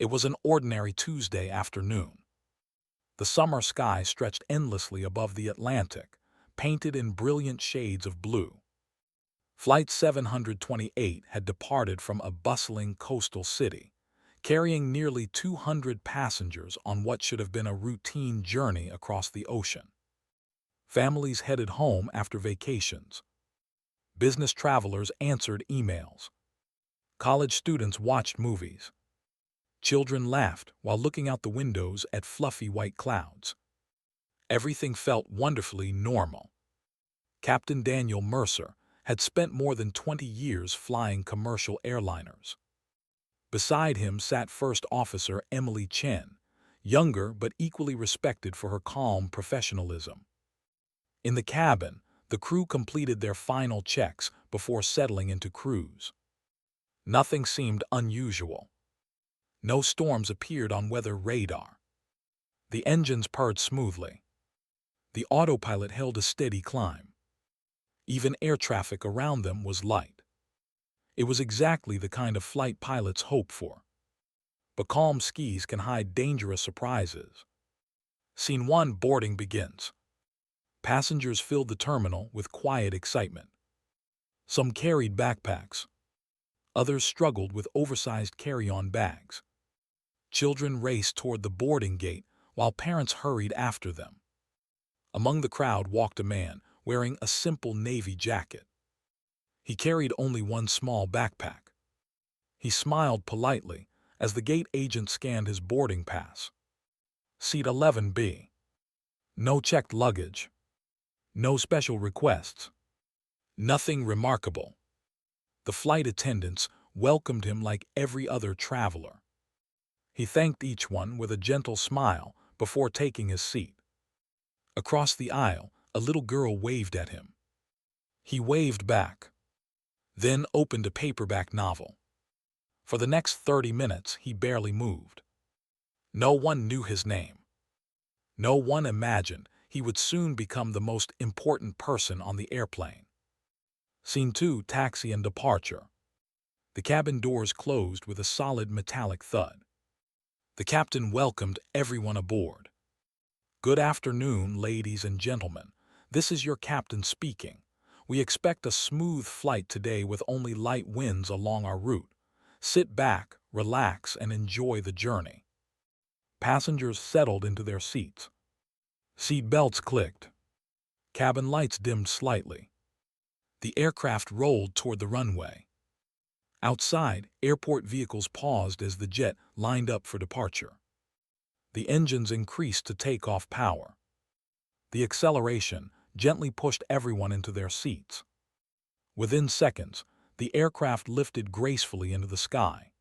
It was an ordinary Tuesday afternoon. The summer sky stretched endlessly above the Atlantic, painted in brilliant shades of blue. Flight 728 had departed from a bustling coastal city, carrying nearly 200 passengers on what should have been a routine journey across the ocean. Families headed home after vacations. Business travelers answered emails. College students watched movies. Children laughed while looking out the windows at fluffy white clouds. Everything felt wonderfully normal. Captain Daniel Mercer had spent more than 20 years flying commercial airliners. Beside him sat First Officer Emily Chen, younger but equally respected for her calm professionalism. In the cabin, the crew completed their final checks before settling into cruise. Nothing seemed unusual. No storms appeared on weather radar. The engines purred smoothly. The autopilot held a steady climb. Even air traffic around them was light. It was exactly the kind of flight pilots hope for. But calm skies can hide dangerous surprises. Scene 1: boarding begins. Passengers filled the terminal with quiet excitement. Some carried backpacks. Others struggled with oversized carry-on bags. Children raced toward the boarding gate while parents hurried after them. Among the crowd walked a man wearing a simple navy jacket. He carried only one small backpack. He smiled politely as the gate agent scanned his boarding pass. Seat 11B. No checked luggage. No special requests. Nothing remarkable. The flight attendants welcomed him like every other traveler. He thanked each one with a gentle smile before taking his seat. Across the aisle, a little girl waved at him. He waved back, then opened a paperback novel. For the next 30 minutes, he barely moved. No one knew his name. No one imagined he would soon become the most important person on the airplane. Scene 2: taxi and departure. The cabin doors closed with a solid metallic thud. The captain welcomed everyone aboard. "Good afternoon, ladies and gentlemen. This is your captain speaking. We expect a smooth flight today with only light winds along our route. Sit back, relax, and enjoy the journey." Passengers settled into their seats. Seat belts clicked. Cabin lights dimmed slightly. The aircraft rolled toward the runway. Outside, airport vehicles paused as the jet lined up for departure. The engines increased to takeoff power. The acceleration gently pushed everyone into their seats. Within seconds, the aircraft lifted gracefully into the sky.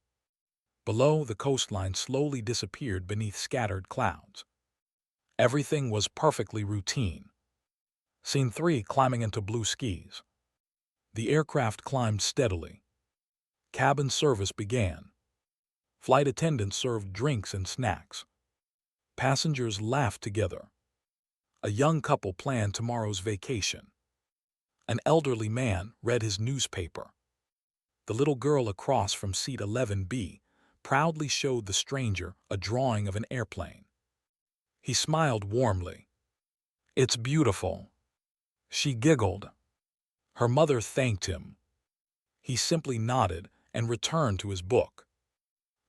Below, the coastline slowly disappeared beneath scattered clouds. Everything was perfectly routine. Scene 3: climbing into blue skis. The aircraft climbed steadily. Cabin service began. Flight attendants served drinks and snacks. Passengers laughed together. A young couple planned tomorrow's vacation. An elderly man read his newspaper. The little girl across from seat 11B proudly showed the stranger a drawing of an airplane. He smiled warmly. "It's beautiful." She giggled. Her mother thanked him. He simply nodded and returned to his book.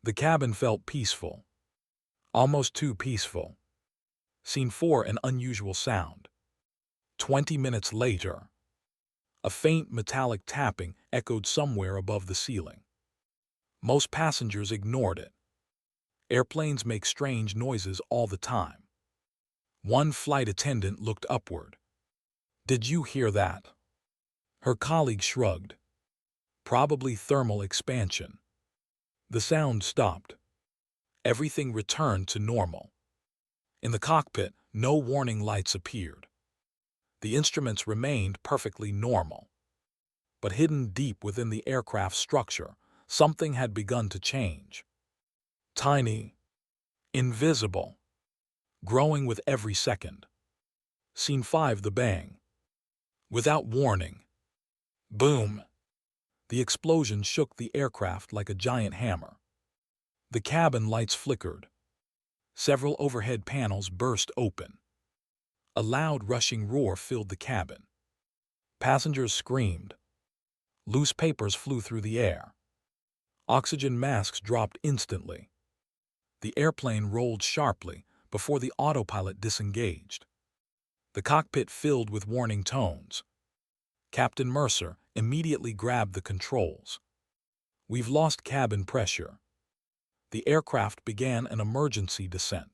The cabin felt peaceful. Almost too peaceful. Scene 4: an unusual sound. 20 minutes later, a faint metallic tapping echoed somewhere above the ceiling. Most passengers ignored it. Airplanes make strange noises all the time. One flight attendant looked upward. "Did you hear that?" Her colleague shrugged. "Probably thermal expansion." The sound stopped. Everything returned to normal. In the cockpit, no warning lights appeared. The instruments remained perfectly normal. But hidden deep within the aircraft's structure, something had begun to change. Tiny, invisible, growing with every second. Scene 5: the bang. Without warning. Boom! The explosion shook the aircraft like a giant hammer. The cabin lights flickered. Several overhead panels burst open. A loud rushing roar filled the cabin. Passengers screamed. Loose papers flew through the air. Oxygen masks dropped instantly. The airplane rolled sharply before the autopilot disengaged. The cockpit filled with warning tones. Captain Mercer immediately grabbed the controls. "We've lost cabin pressure." The aircraft began an emergency descent.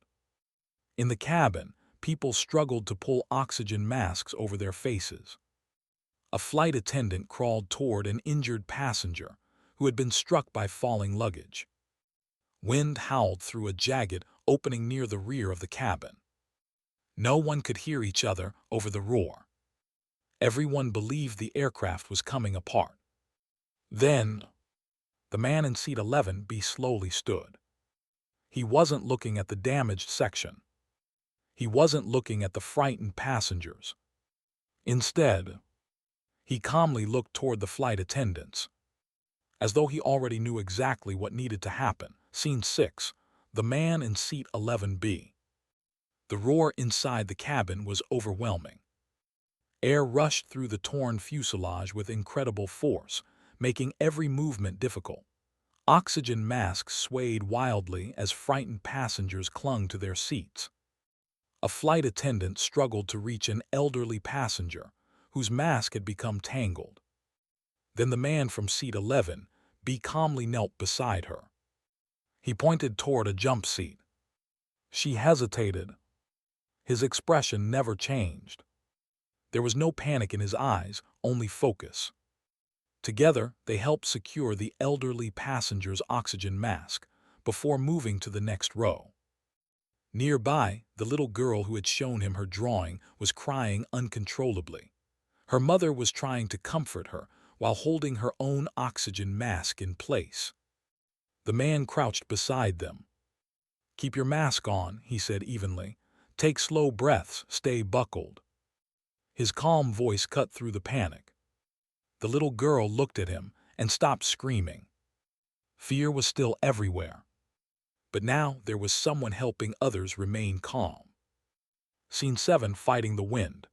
In the cabin, people struggled to pull oxygen masks over their faces. A flight attendant crawled toward an injured passenger who had been struck by falling luggage. Wind howled through a jagged opening near the rear of the cabin. No one could hear each other over the roar. Everyone believed the aircraft was coming apart. Then, the man in seat 11B slowly stood. He wasn't looking at the damaged section. He wasn't looking at the frightened passengers. Instead, he calmly looked toward the flight attendants, as though he already knew exactly what needed to happen. Scene 6. The man in seat 11B. The roar inside the cabin was overwhelming. Air rushed through the torn fuselage with incredible force, making every movement difficult. Oxygen masks swayed wildly as frightened passengers clung to their seats. A flight attendant struggled to reach an elderly passenger whose mask had become tangled. Then the man from seat 11B calmly knelt beside her. He pointed toward a jump seat. She hesitated. His expression never changed. There was no panic in his eyes, only focus. Together, they helped secure the elderly passenger's oxygen mask before moving to the next row. Nearby, the little girl who had shown him her drawing was crying uncontrollably. Her mother was trying to comfort her while holding her own oxygen mask in place. The man crouched beside them. "Keep your mask on," he said evenly. "Take slow breaths, stay buckled." His calm voice cut through the panic. The little girl looked at him and stopped screaming. Fear was still everywhere. But now there was someone helping others remain calm. Scene 7. Fighting the wind.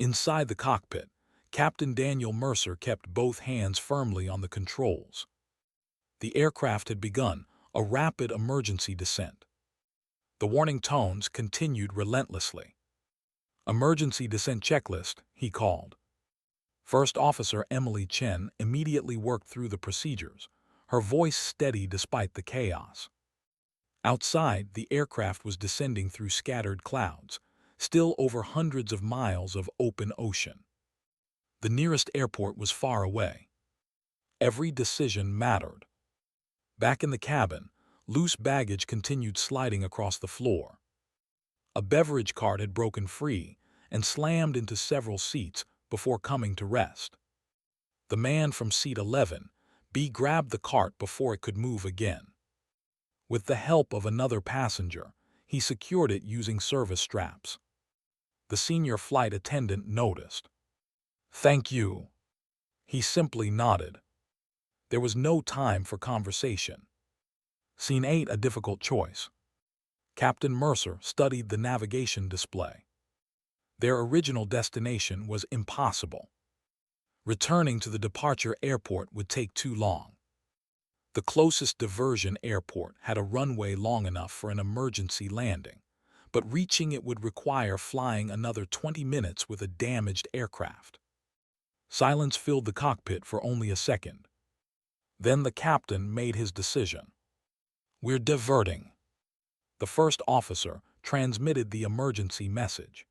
Inside the cockpit, Captain Daniel Mercer kept both hands firmly on the controls. The aircraft had begun a rapid emergency descent. The warning tones continued relentlessly. "Emergency descent checklist," he called. First Officer Emily Chen immediately worked through the procedures, her voice steady despite the chaos. Outside, the aircraft was descending through scattered clouds, still over hundreds of miles of open ocean. The nearest airport was far away. Every decision mattered. Back in the cabin, loose baggage continued sliding across the floor. A beverage cart had broken free and slammed into several seats before coming to rest. The man from seat 11B grabbed the cart before it could move again. With the help of another passenger, he secured it using service straps. The senior flight attendant noticed. "Thank you." He simply nodded. There was no time for conversation. Scene 8. A difficult choice. Captain Mercer studied the navigation display. Their original destination was impossible. Returning to the departure airport would take too long. The closest diversion airport had a runway long enough for an emergency landing, but reaching it would require flying another 20 minutes with a damaged aircraft. Silence filled the cockpit for only a second. Then the captain made his decision. "We're diverting." The first officer transmitted the emergency message.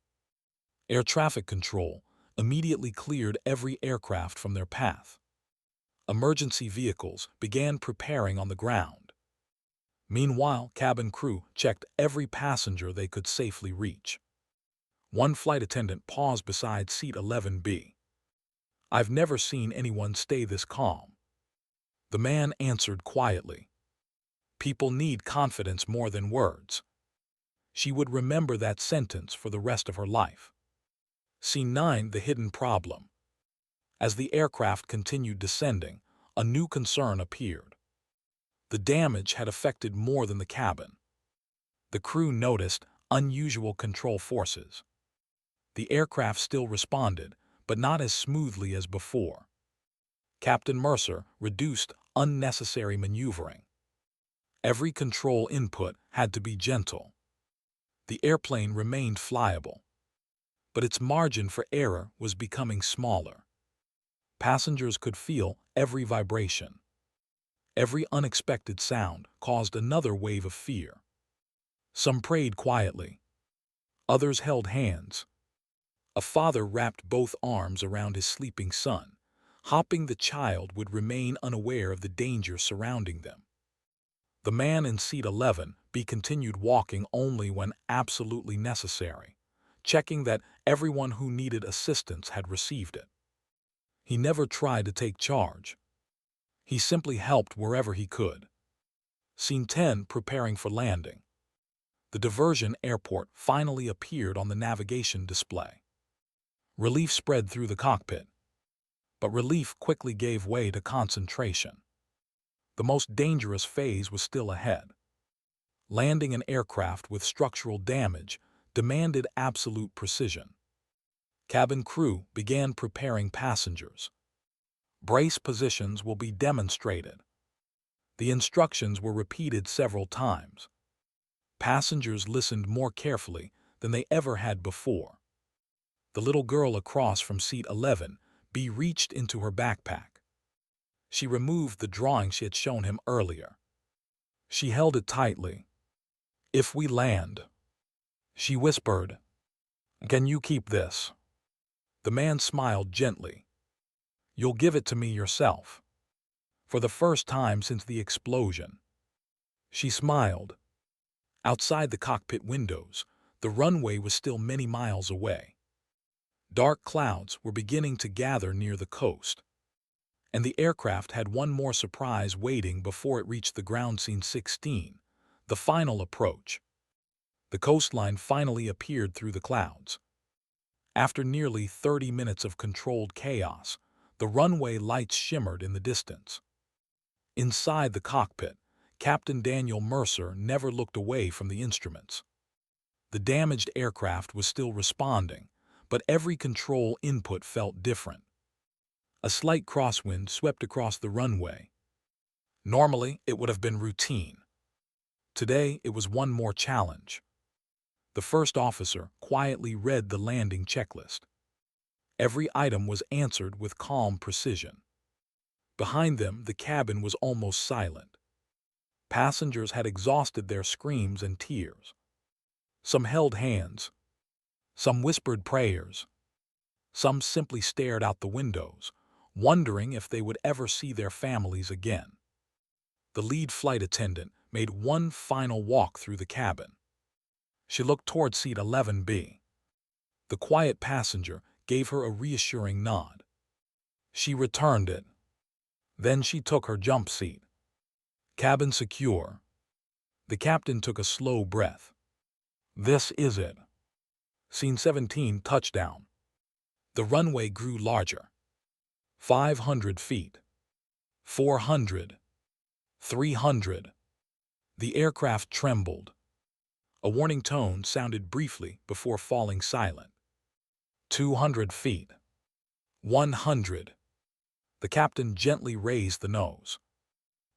Air traffic control immediately cleared every aircraft from their path. Emergency vehicles began preparing on the ground. Meanwhile, cabin crew checked every passenger they could safely reach. One flight attendant paused beside seat 11B. "I've never seen anyone stay this calm." The man answered quietly. "People need confidence more than words." She would remember that sentence for the rest of her life. Scene 9. The hidden problem. As the aircraft continued descending, a new concern appeared. The damage had affected more than the cabin. The crew noticed unusual control forces. The aircraft still responded, but not as smoothly as before. Captain Mercer reduced unnecessary maneuvering. Every control input had to be gentle. The airplane remained flyable, but its margin for error was becoming smaller. Passengers could feel every vibration. Every unexpected sound caused another wave of fear. Some prayed quietly. Others held hands. A father wrapped both arms around his sleeping son, hoping the child would remain unaware of the danger surrounding them. The man in seat 11B continued walking only when absolutely necessary, checking that everyone who needed assistance had received it. He never tried to take charge. He simply helped wherever he could. Scene 10, preparing for landing. The diversion airport finally appeared on the navigation display. Relief spread through the cockpit, but relief quickly gave way to concentration. The most dangerous phase was still ahead. Landing an aircraft with structural damage demanded absolute precision. Cabin crew began preparing passengers. Brace positions will be demonstrated. The instructions were repeated several times. Passengers listened more carefully than they ever had before. The little girl across from seat 11B reached into her backpack. She removed the drawing she had shown him earlier. She held it tightly. "If we land," she whispered, "can you keep this?" The man smiled gently. "You'll give it to me yourself." For the first time since the explosion. She smiled. Outside the cockpit windows, the runway was still many miles away. Dark clouds were beginning to gather near the coast, and the aircraft had one more surprise waiting before it reached the ground. Scene 16, the final approach. The coastline finally appeared through the clouds. After nearly 30 minutes of controlled chaos, the runway lights shimmered in the distance. Inside the cockpit, Captain Daniel Mercer never looked away from the instruments. The damaged aircraft was still responding, but every control input felt different. A slight crosswind swept across the runway. Normally, it would have been routine. Today, it was one more challenge. The first officer quietly read the landing checklist. Every item was answered with calm precision. Behind them, the cabin was almost silent. Passengers had exhausted their screams and tears. Some held hands. Some whispered prayers. Some simply stared out the windows, wondering if they would ever see their families again. The lead flight attendant made one final walk through the cabin. She looked toward seat 11B. The quiet passenger gave her a reassuring nod. She returned it. Then she took her jump seat. Cabin secure. The captain took a slow breath. This is it. Scene 17, touchdown. The runway grew larger. 500 feet. 400. 300. The aircraft trembled. A warning tone sounded briefly before falling silent. 200 feet. 100. The captain gently raised the nose.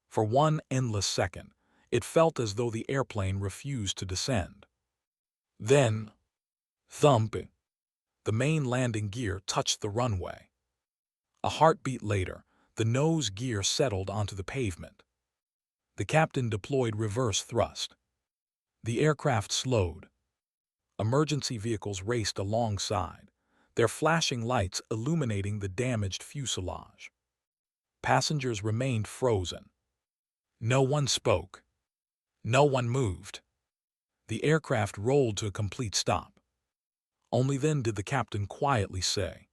For one endless second, it felt as though the airplane refused to descend. Then, thump! The main landing gear touched the runway. A heartbeat later, the nose gear settled onto the pavement. The captain deployed reverse thrust. The aircraft slowed. Emergency vehicles raced alongside, their flashing lights illuminating the damaged fuselage. Passengers remained frozen. No one spoke. No one moved. The aircraft rolled to a complete stop. Only then did the captain quietly say,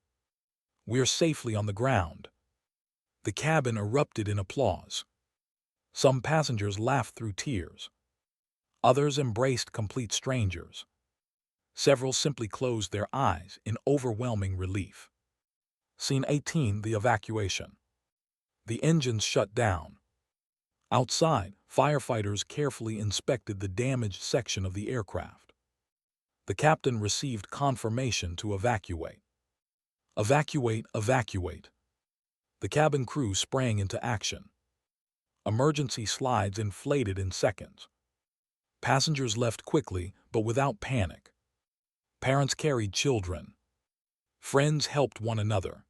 "We're safely on the ground." The cabin erupted in applause. Some passengers laughed through tears. Others embraced complete strangers. Several simply closed their eyes in overwhelming relief. Scene 18, the evacuation. The engines shut down. Outside, firefighters carefully inspected the damaged section of the aircraft. The captain received confirmation to evacuate. Evacuate, evacuate. The cabin crew sprang into action. Emergency slides inflated in seconds. Passengers left quickly, but without panic. Parents carried children. Friends helped one another.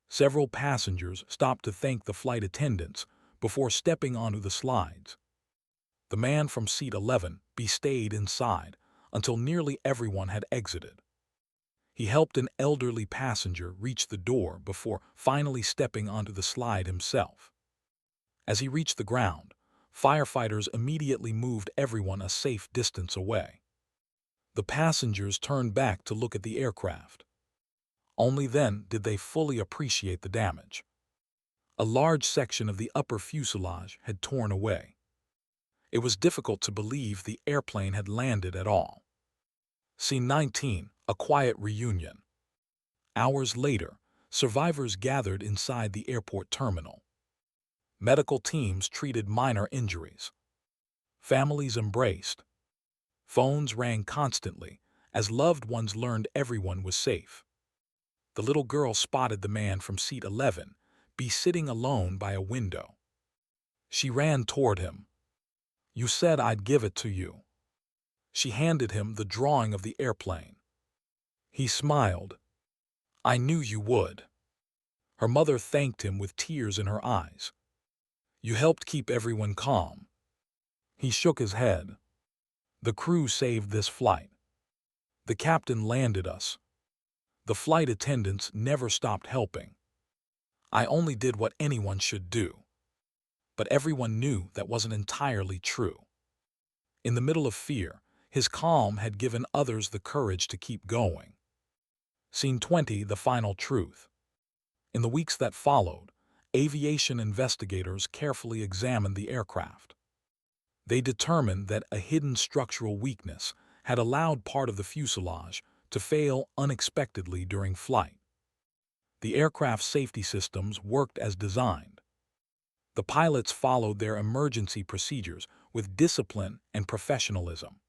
Several passengers stopped to thank the flight attendants before stepping onto the slides. The man from seat 11B stayed inside until nearly everyone had exited. He helped an elderly passenger reach the door before finally stepping onto the slide himself. As he reached the ground, firefighters immediately moved everyone a safe distance away. The passengers turned back to look at the aircraft. Only then did they fully appreciate the damage. A large section of the upper fuselage had torn away. It was difficult to believe the airplane had landed at all. Scene 19, a quiet reunion. Hours later, survivors gathered inside the airport terminal. Medical teams treated minor injuries. Families embraced. Phones rang constantly as loved ones learned everyone was safe. The little girl spotted the man from seat 11B sitting alone by a window. She ran toward him. "You said I'd give it to you." She handed him the drawing of the airplane. He smiled. "I knew you would." Her mother thanked him with tears in her eyes. "You helped keep everyone calm." He shook his head. "The crew saved this flight. The captain landed us. The flight attendants never stopped helping. I only did what anyone should do." But everyone knew that wasn't entirely true. In the middle of fear, his calm had given others the courage to keep going. Scene 20, the final truth. In the weeks that followed, aviation investigators carefully examined the aircraft. They determined that a hidden structural weakness had allowed part of the fuselage to fail unexpectedly during flight. The aircraft's safety systems worked as designed. The pilots followed their emergency procedures with discipline and professionalism.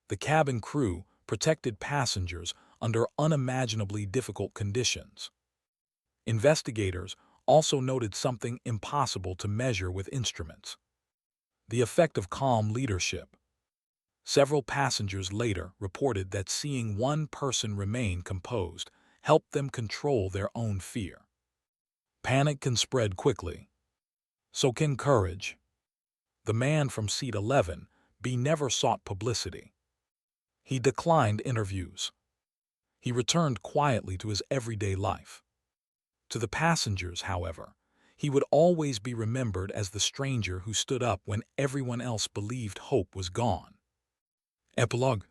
The cabin crew protected passengers under unimaginably difficult conditions. Investigators also noted something impossible to measure with instruments: the effect of calm leadership. Several passengers later reported that seeing one person remain composed helped them control their own fear. Panic can spread quickly. So can courage. The man from seat 11B never sought publicity. He declined interviews. He returned quietly to his everyday life. To the passengers, however, he would always be remembered as the stranger who stood up when everyone else believed hope was gone. Epilogue.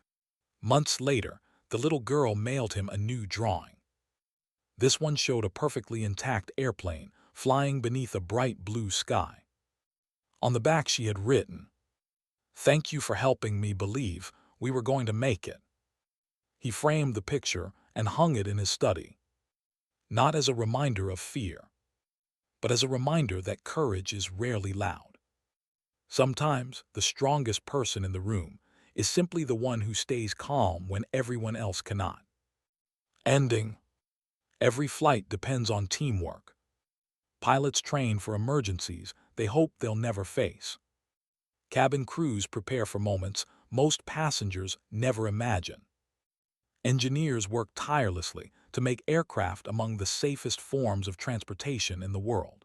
Months later, the little girl mailed him a new drawing. This one showed a perfectly intact airplane flying beneath a bright blue sky. On the back she had written, "Thank you for helping me believe we were going to make it." He framed the picture and hung it in his study, not as a reminder of fear, but as a reminder that courage is rarely loud. Sometimes the strongest person in the room is simply the one who stays calm when everyone else cannot. Ending. Every flight depends on teamwork. Pilots train for emergencies they hope they'll never face. Cabin crews prepare for moments most passengers never imagine. Engineers work tirelessly to make aircraft among the safest forms of transportation in the world.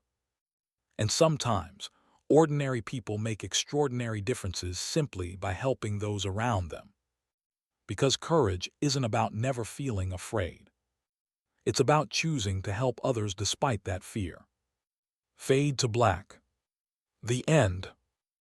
And sometimes, ordinary people make extraordinary differences simply by helping those around them. Because courage isn't about never feeling afraid. It's about choosing to help others despite that fear. Fade to black. The end.